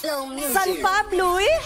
San Pablo eh?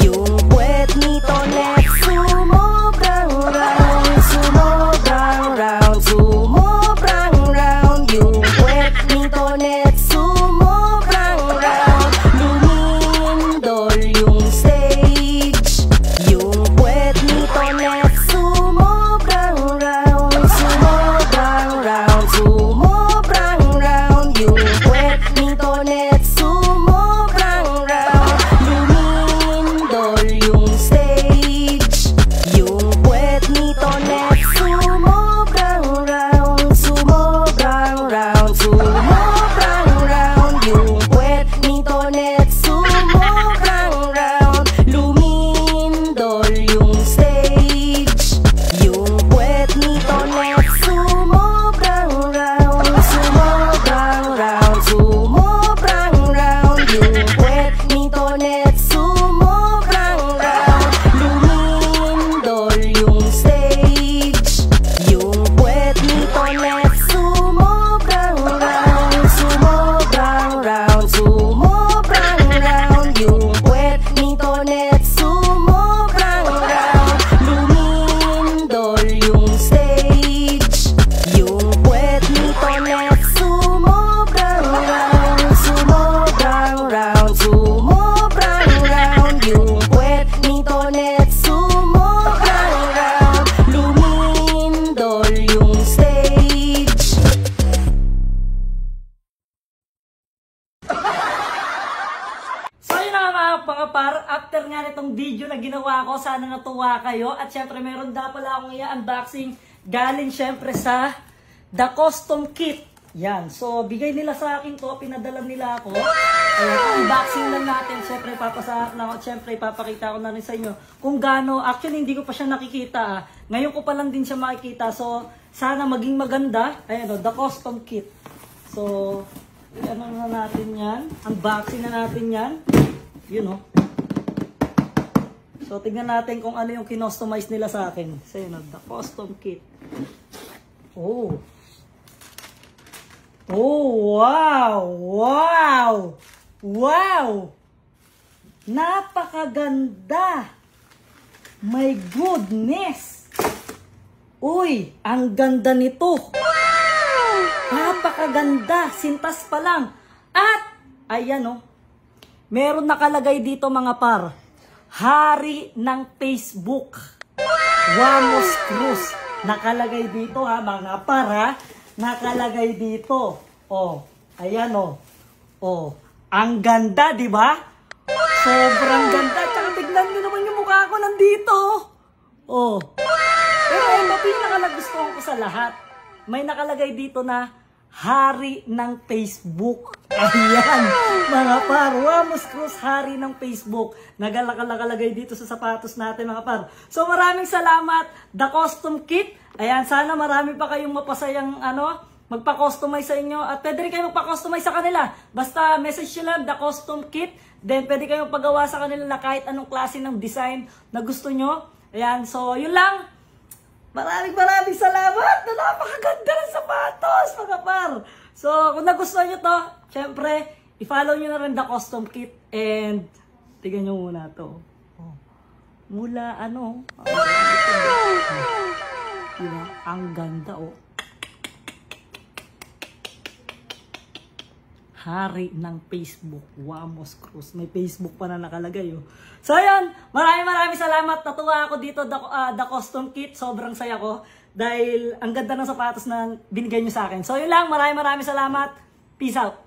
Yung puwet ni Tonet sumobrang round, sumobrang round, sumobrang round. Yung puwet ni Tonet sumobrang round, lumindol yung stage. Yung puwet ni Tonet sumobrang round, sumobrang round, sumobrang round. Yung puwet ni Tonet sumobrang round, lumindol yung stage. Yung puwet ni Tonet sumobrang round, sumobrang round, sumobrang round. Yung puwet ni Tonet sumobrang round, lumindol yung stage. Yung puwet ni Tonet sumobrang round, sumobrang round, sumobrang round. Yung puwet ni Tonet sumobrang round, lumindol yung stage. Yung puwet ni Tonet sumobrang round, sumobrang round, sumobrang round. Yung puwet ni Tonet sumobrang round, lumindol yung stage. Yung puwet ni Tonet sumobrang round, sumobrang round, sumobrang round. Yung puwet ni Tonet sumobrang round, lumindol yung stage. So yun na nga mga par, after nga nitong video na ginawa ko, sana natuwa kayo. At syempre meron da pala akong i-unboxing galing syempre sa The Custom Kit. Yan, so bigay nila sa akin to, pinadala nila ako. Ayan, unboxing lang natin, syempre papasa na ako, syempre papakita ko na rin sa inyo kung gaano, actually hindi ko pa siya nakikita. Ngayon ko pa lang din siya makikita, so sana maging maganda. Ayan o, The Custom Kit. So, ano na natin yan, unboxing na natin yan. Yun o. So, tignan natin kung ano yung kinostomize nila sa akin. So, yun o, The Custom Kit. Oh. Oh, wow! Wow! Wow! Napakaganda! My goodness! Uy, ang ganda nito! Wow! Napakaganda! Sintas pa lang! At, ayan o, meron nakalagay dito mga par, Hari ng Facebook. Wamos Cruz. Nakalagay dito ha mga par ha. Nakalagay dito. Oh, ayan oh. Oh, ang ganda, di ba? Sobrang ganda. Tsaka tignan nyo naman yung mukha ko nandito. Oh. Pero ayun, pinakalagustuhan ko sa lahat. May nakalagay dito na Hari ng Facebook. Ayan, mga par. Wamos Cruz, Hari ng Facebook. Nakalagay dito sa sapatos natin, mga par. So, maraming salamat, The Custom Kit. Ayan, sana marami pa kayong mapasayang magpa-customize sa inyo. At pwede rin kayo magpa-customize sa kanila. Basta message nyo lang, The Custom Kit. Then, pwede kayong pagawa sa kanila na kahit anong klase ng design na gusto nyo. Ayan, so, yun lang. Maraming salamat na napakaganda ng sapatos, mga par. So, kung nagustuhan nyo to, syempre, i-follow nyo na rin The Custom Kit. And, tignan nyo muna to. Oh. Mula, diba? Ang ganda, oh. Hari ng Facebook. Wamos Cruz. May Facebook pa na nakalagay, oh. So, ayun. Maraming salamat. Natuwa ako dito, The Custom Kit. Sobrang saya ko. Dahil ang ganda ng sapatos na binigay nyo sa akin. So, yun lang. Maraming salamat. Peace out.